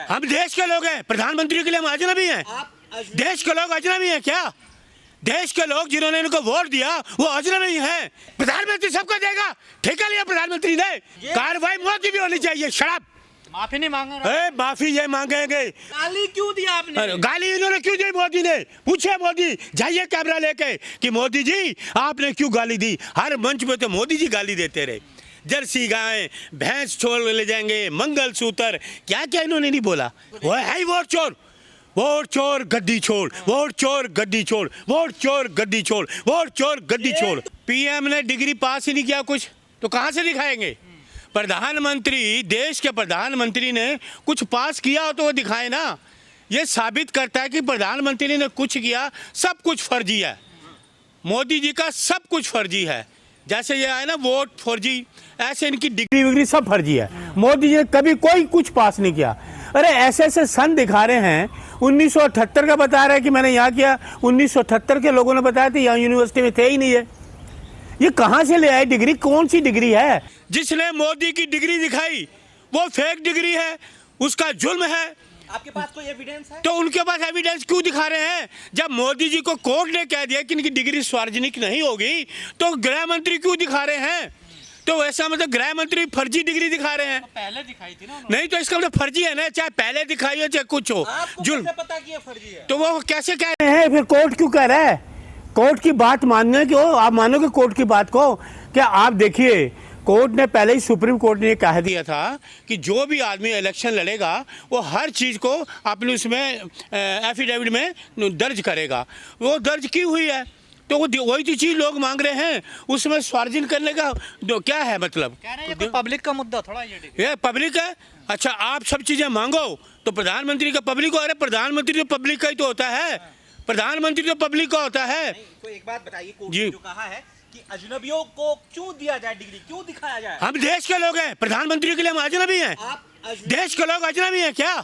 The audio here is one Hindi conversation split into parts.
हम देश के लोग हैं, प्रधानमंत्री के लिए हम अजनबी हैं। देश के लोग अजनबी हैं क्या? देश के लोग जिन्होंने इनको वोट दिया वो अजनबी हैं। प्रधानमंत्री सबको देगा, ठेका लिया प्रधानमंत्री ने। कार्रवाई मोदी भी होनी चाहिए। शराब माफी नहीं मांग रहा, माफी ये मांगेंगे। गाली क्यों दिया आपने? गाली इन्होंने क्यों दी मोदी ने? पूछे मोदी, जाइए कैमरा लेके कि मोदी जी आपने क्यों गाली दी। हर मंच पे तो मोदी जी गाली देते रहे। जर्सी गाय, भैंस छोड़ ले जाएंगे, मंगलसूत्र, क्या क्या इन्होंने नहीं बोला। वो है ही वोट चोर। वोट चोर गद्दी छोड़, वोट चोर गद्दी छोड़, वोट चोर गद्दी छोड़, वोट चोर गद्दी छोड़। पीएम ने डिग्री पास ही नहीं किया कुछ, तो कहाँ से दिखाएंगे? प्रधानमंत्री, देश के प्रधानमंत्री ने कुछ पास किया हो तो वो दिखाए ना। ये साबित करता है कि प्रधानमंत्री ने कुछ किया, सब कुछ फर्जी है। मोदी जी का सब कुछ फर्जी है। जैसे ये है ना वोट फर्जी, ऐसे इनकी डिग्री विग्री सब फर्जी है। मोदी जी ने कभी कोई कुछ पास नहीं किया। अरे ऐसे ऐसे सन दिखा रहे हैं। 1978 का बता रहे हैं कि मैंने यहाँ किया। 1978 के लोगों ने बताया था, यहाँ यूनिवर्सिटी में थे ही नहीं है। ये कहाँ से ले आए डिग्री? कौन सी डिग्री है? जिसने मोदी की डिग्री दिखाई वो फेक डिग्री है, उसका जुल्म है। आपके पास कोई एविडेंस है? तो उनके पास एविडेंस क्यों दिखा रहे हैं? जब मोदी जी को कोर्ट ने कह दिया कि इनकी डिग्री सार्वजनिक नहीं होगी, तो गृह मंत्री क्यों दिखा रहे हैं? तो ऐसा मतलब गृह मंत्री फर्जी डिग्री दिखा रहे हैं। तो पहले दिखाई थी ना? नहीं तो इसका मतलब फर्जी है ना, चाहे पहले दिखाई हो चाहे कुछ हो। जुल्म पता कि ये फर्जी है, तो वो कैसे कह रहे हैं? फिर कोर्ट क्यों कह रहा है? कोर्ट की बात मानने क्यों? आप मानोगे कोर्ट की बात को? क्या आप देखिए, कोर्ट ने पहले ही, सुप्रीम कोर्ट ने कह दिया था कि जो भी आदमी इलेक्शन लड़ेगा वो हर चीज़ को अपने उसमें एफिडेविट में दर्ज करेगा। वो दर्ज की हुई है, तो वो वही तो चीज़ लोग मांग रहे हैं। उसमें सार्वजनिक करने का क्या है मतलब? कह रहे हैं ये पब्लिक का मुद्दा थोड़ा ये पब्लिक है। अच्छा, आप सब चीज़ें मांगो तो प्रधानमंत्री का पब्लिक हो। अरे प्रधानमंत्री तो पब्लिक का ही तो होता है। प्रधानमंत्री तो पब्लिक का होता है। तो एक बात बताइए, कोर्ट ने जो कहा है कि अजनबियों को क्यों दिया जाए डिग्री, क्यों दिखाया जाए? हम देश के लोग हैं, प्रधानमंत्री के लिए हम अजनबी हैं। देश के लोग अजनबी हैं क्या?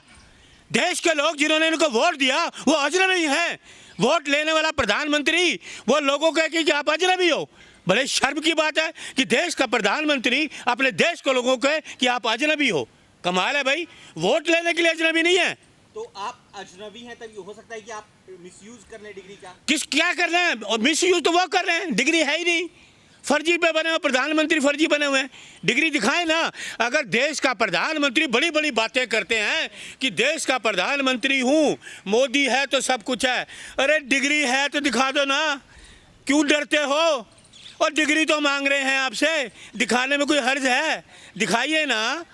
देश के लोग जिन्होंने इनको वोट दिया वो अजनबी हैं। वोट लेने वाला प्रधानमंत्री वो लोगों को कहे कि आप अजनबी हो। बड़े शर्म की बात है कि देश का प्रधानमंत्री अपने देश के लोगों को कहे कि आप अजनबी हो। कमाल है भाई, वोट लेने के लिए अजनबी नहीं है। तो आप अजनबी हैं, तभी हो सकता है कि आप मिसयूज कर लें डिग्री का। क्या कर रहे हैं? और मिसयूज तो वो कर रहे हैं, डिग्री है ही नहीं। फर्जी पे बने हुए प्रधानमंत्री, फर्जी बने हुए हैं। डिग्री दिखाएं ना। अगर देश का प्रधानमंत्री बड़ी बड़ी बातें करते हैं कि देश का प्रधानमंत्री हूँ, मोदी है तो सब कुछ है। अरे डिग्री है तो दिखा दो ना, क्यों डरते हो? और डिग्री तो मांग रहे हैं आपसे, दिखाने में कोई हर्ज है? दिखाइए ना।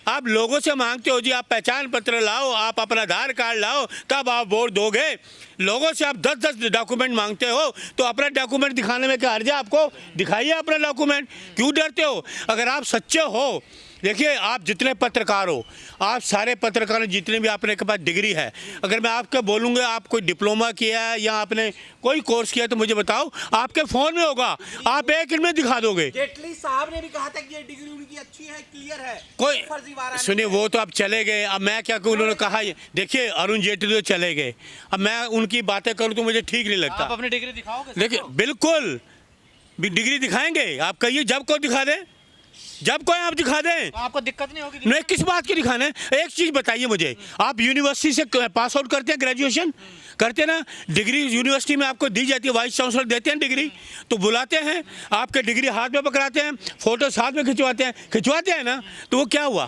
आप लोगों से मांगते हो जी आप पहचान पत्र लाओ, आप अपना आधार कार्ड लाओ, तब आप वोट दोगे। लोगों से आप 10-10 डॉक्यूमेंट मांगते हो, तो अपना डॉक्यूमेंट दिखाने में क्या हर्ज है आपको? दिखाइए अपना डॉक्यूमेंट। क्यों डरते हो? अगर आप सच्चे हो, देखिए आप जितने पत्रकार हो, आप सारे पत्रकार जितने भी आपने के पास डिग्री है, अगर मैं आपको बोलूँगा आप कोई डिप्लोमा किया है या आपने कोई कोर्स किया है तो मुझे बताओ, आपके फ़ोन में होगा, आप एक दिन में दिखा दोगे। जेटली साहब ने भी कहा था कि ये डिग्री उनकी अच्छी है, क्लियर है, कोई सुनिए, वो तो अब चले गए। अब मैं क्या कहूँ, उन्होंने कहा, देखिए अरुण जेटली तो चले गए, अब मैं उनकी बातें करूँ तो मुझे ठीक नहीं लगता। आप अपनी डिग्री दिखाओगे? देखिए बिल्कुल डिग्री दिखाएंगे। आप कहिए जब को दिखा दें, जब कोई आप दिखा दें। तो आपको दिक्कत नहीं होगी? नहीं, किस बात की दिखाना है? एक चीज़ बताइए मुझे, आप यूनिवर्सिटी से पास आउट करते हैं, ग्रेजुएशन करते हैं ना, डिग्री यूनिवर्सिटी में आपको दी जाती है, वाइस चांसलर देते हैं डिग्री, तो बुलाते हैं, आपके डिग्री हाथ में पकड़ाते हैं, फोटो साथ में खिंचवाते हैं ना, तो वो क्या हुआ?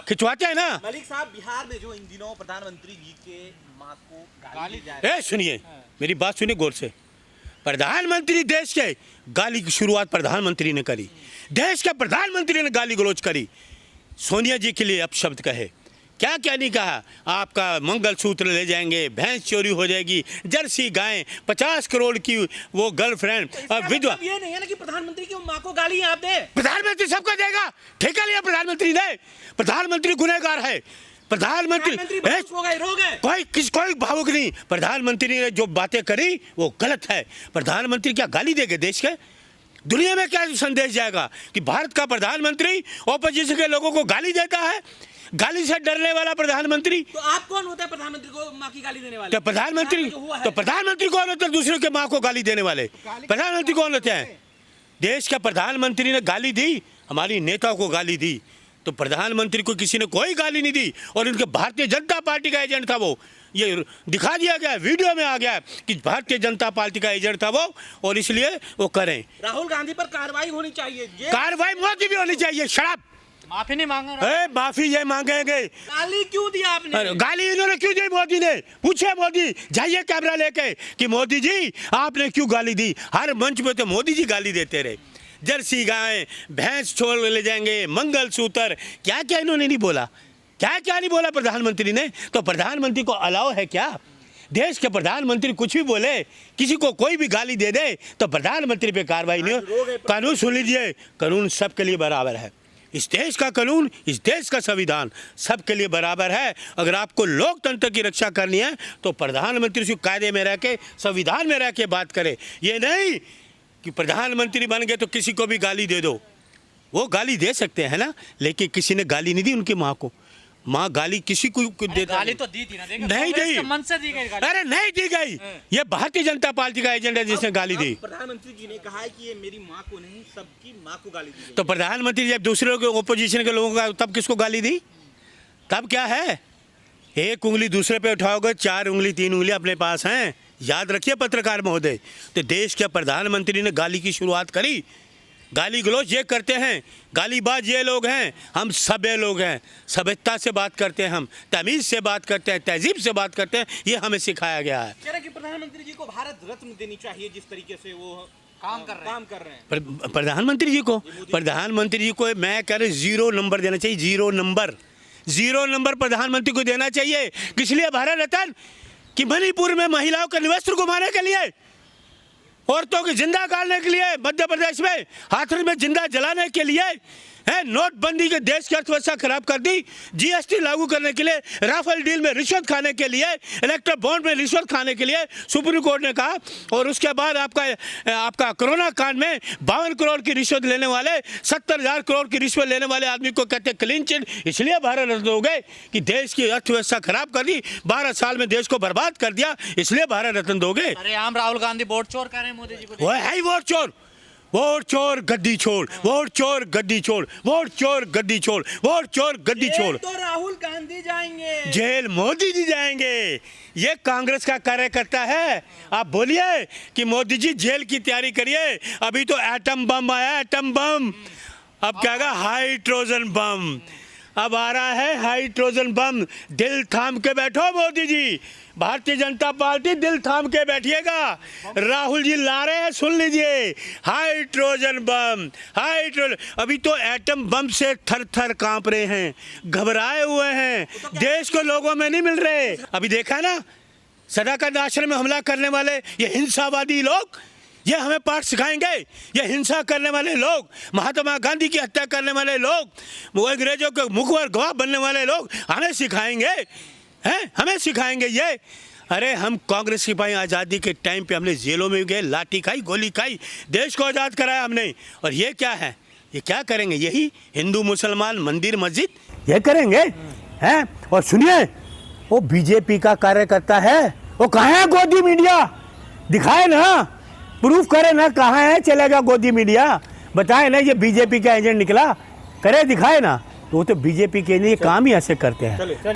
खिंचवाते हैं ना। मलिक साहब, बिहार में जो इन दिनों प्रधानमंत्री जी के मां को गाली जा रही है, सुनिए मेरी बात सुनिए गौर से। प्रधानमंत्री देश के गाली की शुरुआत प्रधानमंत्री ने करी, देश के प्रधानमंत्री ने गाली गलौज करी। सोनिया जी के लिए अपशब्द कहे, क्या क्या नहीं कहा। आपका मंगलसूत्र ले जाएंगे, भैंस चोरी हो जाएगी, जर्सी गायें, 50 करोड़ की वो गर्लफ्रेंड विधवा। ये नहीं है ना कि प्रधानमंत्री की मां को गाली आप दे। प्रधानमंत्री सबको देगा, ठेका लिया प्रधानमंत्री ने। प्रधानमंत्री गुनहगार है। प्रधानमंत्री कोई भावुक नहीं। प्रधानमंत्री ने जो बातें करी वो गलत है। प्रधानमंत्री क्या गाली देंगे देश के? दुनिया में क्या संदेश जाएगा कि भारत का प्रधानमंत्री ऑपोजिशन के लोगों को गाली देता है? गाली से डरने वाला प्रधानमंत्री। तो आप कौन होता है प्रधानमंत्री को मां की गाली देने वाले? तो प्रधानमंत्री कौन होता है दूसरे के मां को गाली देने वाले? प्रधानमंत्री कौन होते हैं? देश के प्रधानमंत्री ने गाली दी, हमारी नेताओं को गाली दी, तो प्रधानमंत्री को किसी ने कोई गाली नहीं दी और इनके भारतीय जनता पार्टी का एजेंट था वो। ये दिखा दिया गया, वीडियो में आ गया कि भारतीय जनता पार्टी का एजेंट था वो, और इसलिए वो करें। राहुल गांधी पर कार्रवाई होनी चाहिए, कार्रवाई मोदी भी होनी चाहिए। शराब माफी नहीं मांग रहा, माफी ये मांगेंगे। गाली क्यों दिया आपने? गाली इन्होंने क्यों दी मोदी ने? पूछे मोदी, जाइए कैमरा लेके कि मोदी जी आपने क्यों गाली दी। हर मंच पे तो मोदी जी गाली देते रहे। जर्सी गाय, भैंस छोड़ ले जाएंगे, मंगलसूत्र, क्या क्या इन्होंने नहीं बोला, क्या क्या नहीं बोला प्रधानमंत्री ने। तो प्रधानमंत्री को अलाउ है क्या? देश के प्रधानमंत्री कुछ भी बोले, किसी को कोई भी गाली दे दे तो प्रधानमंत्री पे कार्रवाई नहीं हो। कानून सुन लीजिए, कानून सबके लिए बराबर है। इस देश का कानून, इस देश का संविधान सबके लिए बराबर है। अगर आपको लोकतंत्र की रक्षा करनी है तो प्रधानमंत्री से कायदे में रह के, संविधान में रह के बात करे। ये नहीं कि प्रधानमंत्री बन गए तो किसी को भी गाली दे दो। वो गाली दे सकते हैं ना, लेकिन किसी ने गाली नहीं दी उनकी माँ को। माँ गाली किसी को देता गाली तो दी थी ना, देखो नहीं दी, मन से दी गई गाली। अरे नहीं दी गई। ये भारतीय जनता पार्टी का एजेंट है जिसने गाली दी। प्रधानमंत्री जी ने कहा है कि ये मेरी माँ को नहीं, सबकी माँ को गाली दी गई। तो प्रधानमंत्री जब दूसरे लोग ओपोजिशन के लोगों का, तब किसको गाली दी? तब क्या है, एक उंगली दूसरे पे उठाओगे, 4 उंगली 3 उंगली अपने पास हैं। याद रखिए पत्रकार महोदय। तो देश के प्रधानमंत्री ने गाली की शुरुआत करी। गाली गलौज ये करते हैं, गालीबाज ये लोग हैं। हम सभ्य लोग हैं, सभ्यता से बात करते हैं, हम तमीज़ से बात करते हैं, तहजीब से बात करते हैं। ये हमें सिखाया गया है। कह रहे कि प्रधानमंत्री जी को भारत रत्न देनी चाहिए, जिस तरीके से वो काम कर रहे हैं। प्रधानमंत्री जी को मैं कह रहा 0 नंबर देना चाहिए। 0 नंबर प्रधानमंत्री को देना चाहिए। किस लिए भारत रत्न? कि मणिपुर में महिलाओं का निवस्त्र घुमाने के लिए, औरतों की जिंदा गाड़ने के लिए, मध्य प्रदेश में हाथरस में जिंदा जलाने के लिए, है नोटबंदी के देश की अर्थव्यवस्था खराब कर दी, जीएसटी लागू करने के लिए, राफेल डील में रिश्वत खाने के लिए, इलेक्ट्रल बॉन्ड में रिश्वत खाने के लिए सुप्रीम कोर्ट ने कहा। और उसके बाद आपका कोरोना कांड में 52 करोड़ की रिश्वत लेने वाले, 70,000 करोड़ की रिश्वत लेने वाले आदमी को कहते क्लीन चिट। इसलिए भारत रत्न हो गए कि देश की अर्थव्यवस्था खराब कर दी, 12 साल में देश को बर्बाद कर दिया, इसलिए भारत रत्न दोगे। अरे आम राहुल गांधी वोट चोर कह रहे हैं मोदी जी को। वो है ही वोट चोर। वोट चोर गद्दी छोड़, वोट चोर गद्दी छोड़, वोट चोर गद्दी छोड़, वोट चोर गद्दी छोड़। तो राहुल गांधी जाएंगे जेल, मोदी जी जाएंगे। ये कांग्रेस का कार्यकर्ता है। आप बोलिए कि मोदी जी जेल की तैयारी करिए। अभी तो एटम बम आया, एटम बम। अब क्या होगा? Hydrogen bomb. अब आ रहा है हाइड्रोजन बम। दिल थाम के बैठो मोदी जी, भारतीय जनता पार्टी दिल थाम के बैठिएगा। राहुल जी ला रहे हैं, सुन लीजिए, हाइड्रोजन बम। हाइड्रोजन, अभी तो एटम बम से थर थर कांप रहे हैं, घबराए हुए हैं, देश को लोगों में नहीं मिल रहे। अभी देखा ना, सदाकत आश्रम में हमला करने वाले ये हिंसावादी लोग, ये हमें पाठ सिखाएंगे। ये हिंसा करने वाले लोग, महात्मा गांधी की हत्या करने वाले लोग, वो अंग्रेजों के मुखबर गवाह बनने वाले लोग हमें सिखाएंगे, हैं? हमें सिखाएंगे ये। अरे हम कांग्रेस सिपाही आज़ादी के टाइम पे हमने जेलों में गए, लाठी खाई, गोली खाई, देश को आज़ाद कराया हमने। और ये क्या है? ये क्या करेंगे? यही हिंदू मुसलमान मंदिर मस्जिद ये करेंगे, हैं? और सुनिए, वो बीजेपी का कार्यकर्ता है, वो कहाँ है? गोदी मीडिया दिखाए ना, प्रूफ करे ना, कहाँ है? चलेगा गोदी मीडिया, बताए ना ये बीजेपी का एजेंट निकला, करे दिखाए ना। तो वो तो बीजेपी के लिए काम ही ऐसे करते हैं।